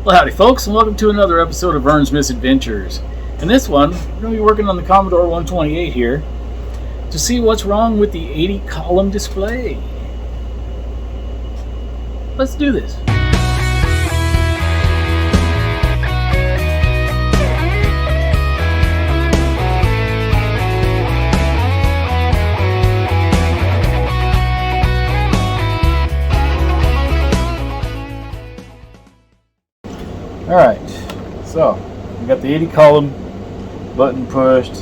Well, howdy folks, and welcome to another episode of Vern's Misadventures. In this one, we're going to be working on the Commodore 128 here to see what's wrong with the 80-column display. Let's do this. Alright, so we got the 80 column button pushed.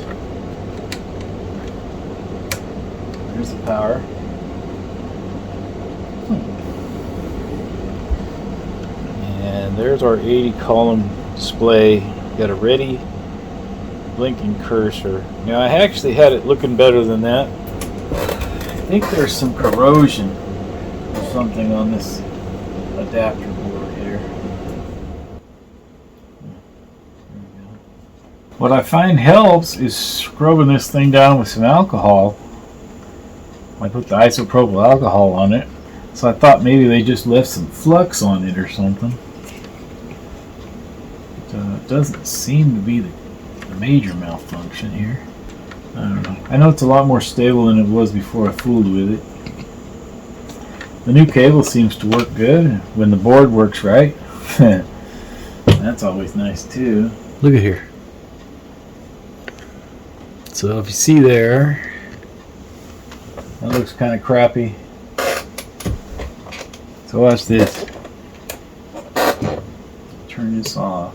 There's the power. And there's our 80 column display. Got a ready blinking cursor. Now I actually had it looking better than that. I think there's some corrosion or something on this adapter board here. What I find helps is scrubbing this thing down with some alcohol. I put the isopropyl alcohol on it, so I thought maybe they just left some flux on it or something. But, it doesn't seem to be the major malfunction here. I don't know. I know it's a lot more stable than it was before I fooled with it. The new cable seems to work good when the board works right. That's always nice too. Look at here. So if you see there, that looks kind of crappy. So watch this. Turn this off.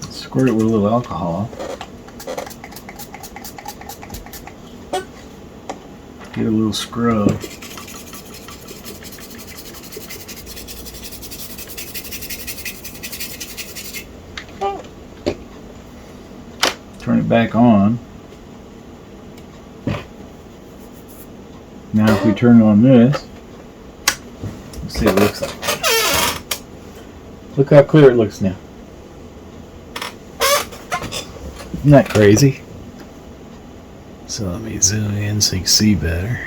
Squirt it with a little alcohol. Get a little scrub. Turn it back on. Now if we turn on this, let's see what it looks like. Look how clear it looks now. Isn't that crazy? So let me zoom in so you can see better.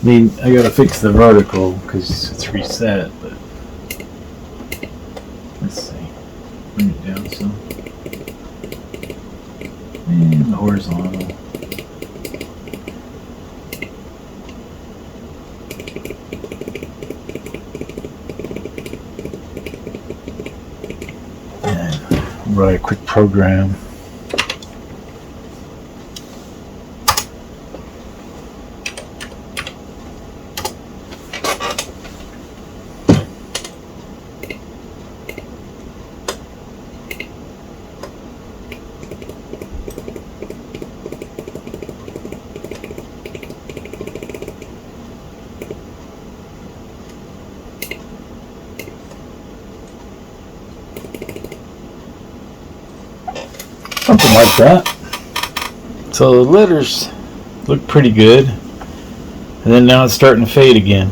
I mean, I gotta fix the vertical because it's reset, but let's see. Bring it down some. And the horizontal. And write a quick program. Something like that. So the letters look pretty good, and then now it's starting to fade again.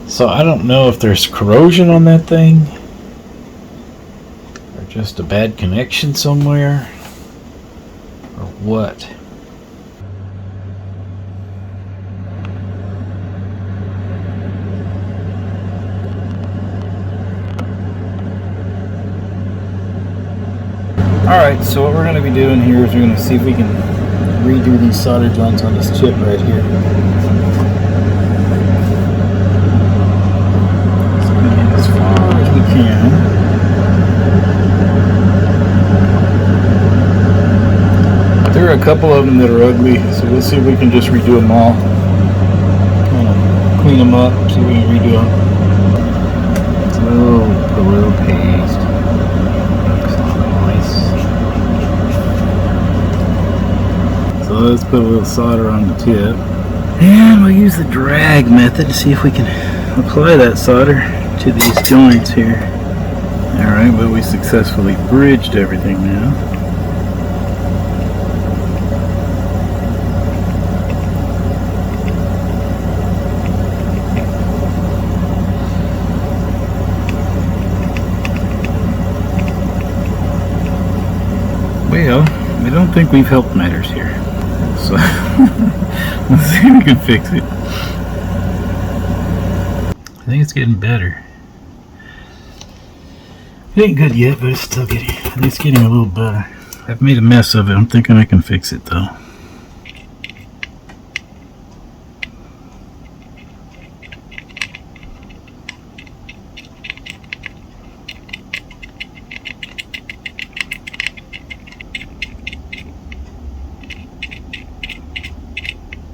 So I don't know if there's corrosion on that thing or just a bad connection somewhere or what. Alright, so what we're going to be doing here is we're going to see if we can redo these solder joints on this chip right here. So we're going to get as far as we can. There are a couple of them that are ugly, so we'll see if we can just redo them all. Clean them up, see if we can redo them. Oh, put a little paste. So let's put a little solder on the tip. And we'll use the drag method to see if we can apply that solder to these joints here. Alright, but we successfully bridged everything now. Well, I don't think we've helped matters here. So Let's see if we can fix it. I think it's getting better. It ain't good yet, but it's still getting, at least getting a little better. I've made a mess of it. I'm thinking I can fix it though.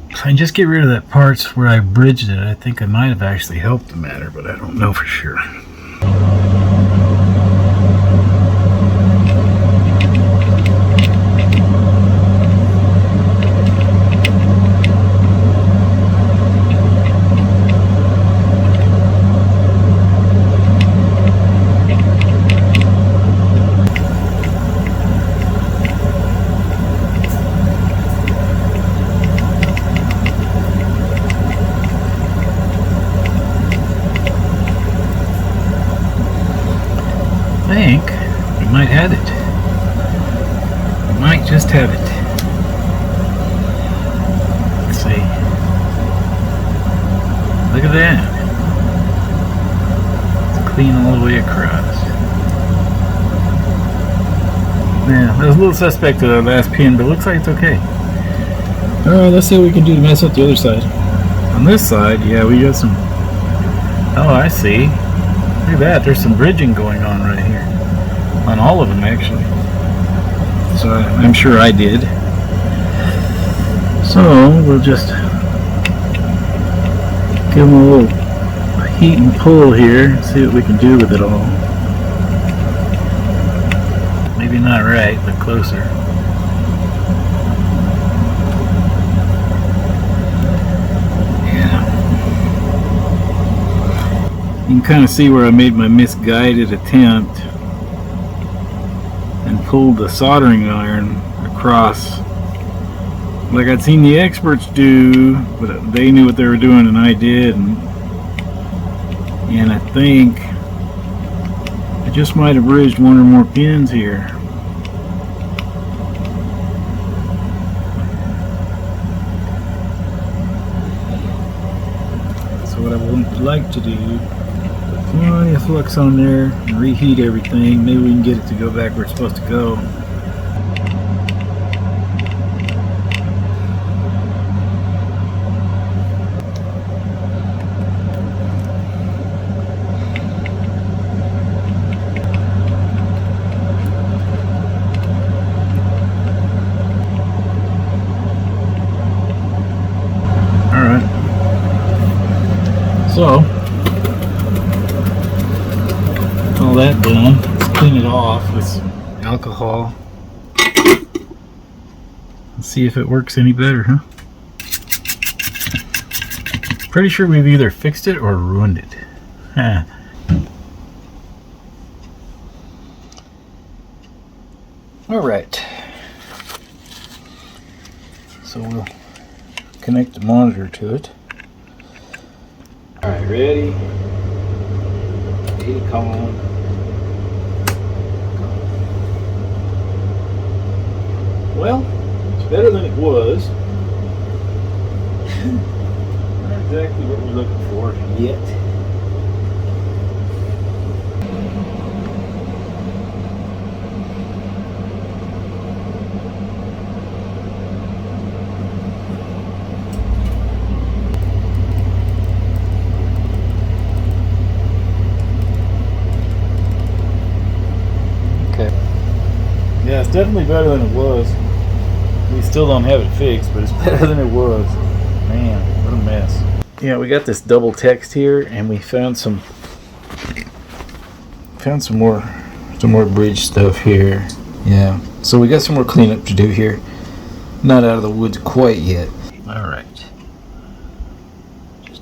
If I can just get rid of that parts where I bridged it, I think I might have actually helped the matter, but I don't know for sure. I think we might have it. We might just have it. Let's see. Look at that. It's clean all the way across. Yeah, that was a little suspect to that last pin, but it looks like it's okay. Alright, let's see what we can do to mess up the other side. On this side, yeah, we got some... Oh, I see. Look at that, there's some bridging going on right here. On all of them, actually. So I'm sure I did. So we'll just give them a little heat and pull here and see what we can do with it all. Maybe not right, but closer. You can kind of see where I made my misguided attempt and pulled the soldering iron across like I'd seen the experts do, but they knew what they were doing and I did, and I think I just might have bridged one or more pins here. So what I would like to do, plenty of flux on there and reheat everything. Maybe we can get it to go back where it's supposed to go. Alright. So all that done, let's clean it off with some alcohol and see if it works any better, huh? Pretty sure we've either fixed it or ruined it. Huh. Alright, so we'll connect the monitor to it. Alright, ready? Come on. Well, it's better than it was. Not exactly what we're looking for yet. Yeah, it's definitely better than it was. We still don't have it fixed, but it's better than it was. Man, what a mess. Yeah, we got this double text here, and we found some more bridge stuff here. Yeah, so we got some more cleanup to do here. Not out of the woods quite yet. All right. Just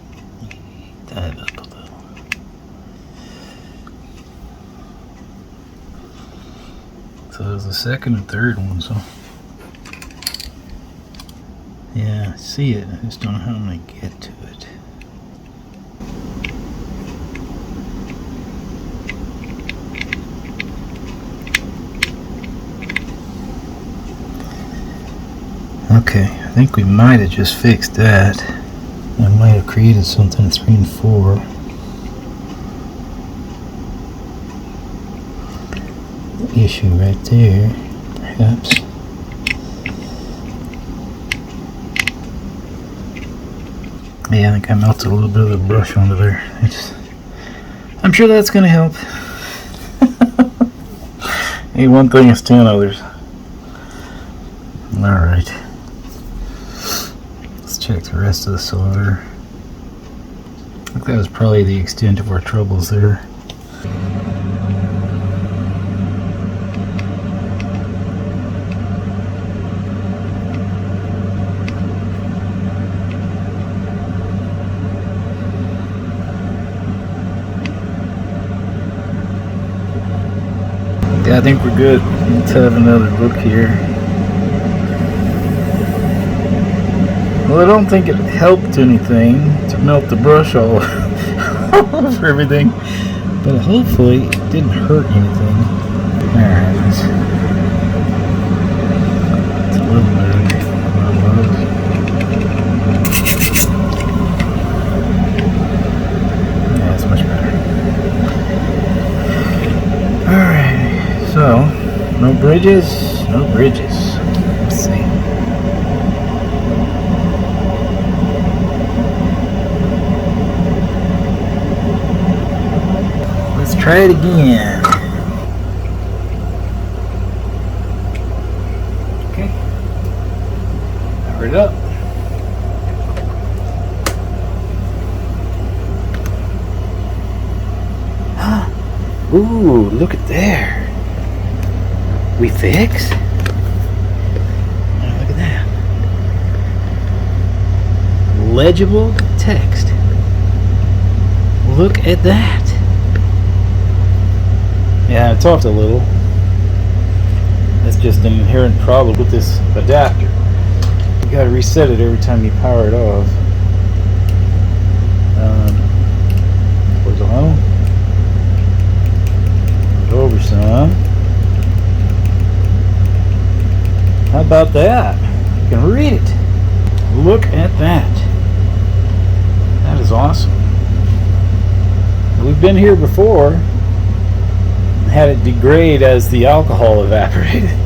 dive up a little. So there's the second and third one, so yeah, I see it, I just don't know how I'm going to get to it. Okay, think we might have just fixed that. I might have created something 3 and 4. Issue right there, perhaps. Yeah, I think I melted a little bit of the brush onto there. I'm sure that's going to help. Hey, one thing is 10 others. Alright. Let's check the rest of the solder. I think that was probably the extent of our troubles there. Yeah, I think we're good. Let's have another look here. Well, I don't think it helped anything to melt the brush all over everything, but hopefully it didn't hurt anything. Alright, it's a little dirty. Yeah, that's much better. Alright. So, no bridges, no bridges. Let's see. Let's try it again. Okay. Power it up. Ooh, look at there. We fix? Oh, look at that. Legible text. Look at that. Yeah, it's off a little. That's just an inherent problem with this adapter. You gotta reset it every time you power it off. Horizontal. Over some. How about that? You can read it. Look at that. That is awesome. We've been here before and had it degrade as the alcohol evaporated.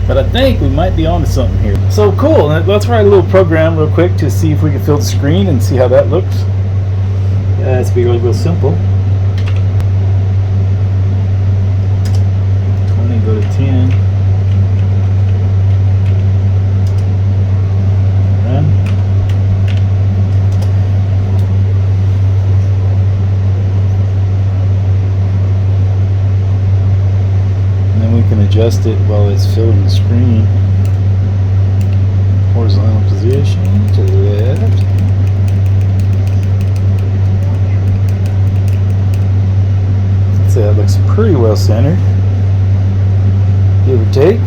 But I think we might be onto something here. So cool. Let's write a little program real quick to see if we can fill the screen and see how that looks. It's be real simple. 20 go to 10. Adjust it while it's filling the screen. Horizontal position to the left. So that looks pretty well centered. Give or take.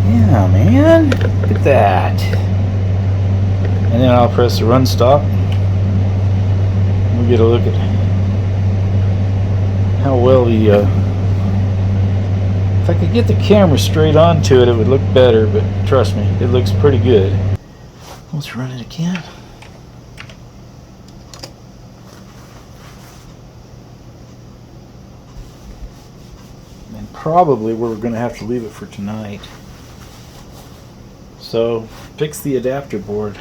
Yeah, man. Look at that. And then I'll press the run stop. We'll get a look at how well the if I could get the camera straight onto it, it would look better, but trust me, it looks pretty good. Let's run it again. And probably we're going to have to leave it for tonight. So, fix the adapter board.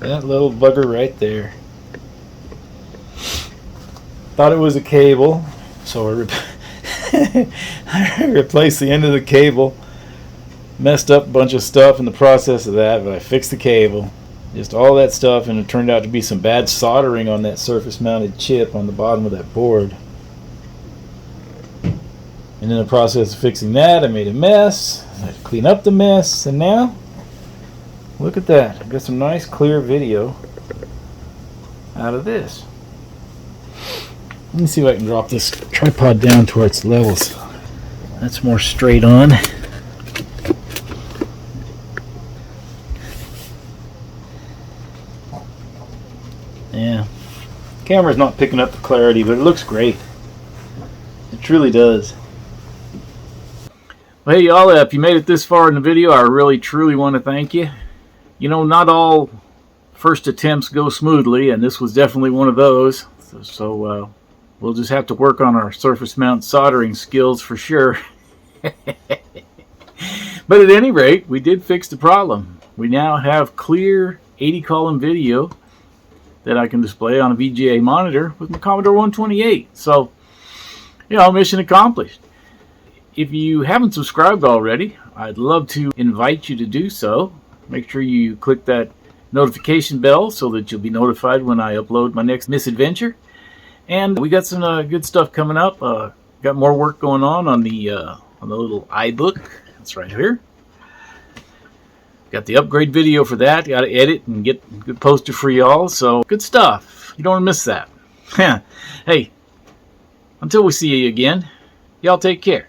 That little bugger right there. Thought it was a cable, so I replaced the end of the cable, messed up a bunch of stuff in the process of that, but I fixed the cable, just all that stuff, and it turned out to be some bad soldering on that surface mounted chip on the bottom of that board. And in the process of fixing that, I made a mess. I had to clean up the mess, and now look at that. I've got some nice clear video out of this. Let me see if I can drop this tripod down to where it's level. That's more straight on. Yeah. Camera's not picking up the clarity, but it looks great. It truly does. Well, hey y'all, if you made it this far in the video, I really truly want to thank you. You know, not all first attempts go smoothly, and this was definitely one of those. So we'll just have to work on our surface mount soldering skills for sure. But at any rate, we did fix the problem. We now have clear 80-column video that I can display on a VGA monitor with my Commodore 128. So, you know, mission accomplished. If you haven't subscribed already, I'd love to invite you to do so. Make sure you click that notification bell so that you'll be notified when I upload my next misadventure. And we got some good stuff coming up. Got more work going on the little iBook. That's right here. Got the upgrade video for that. Got to edit and get a good poster for y'all. So good stuff. You don't want to miss that. Hey, until we see you again, y'all take care.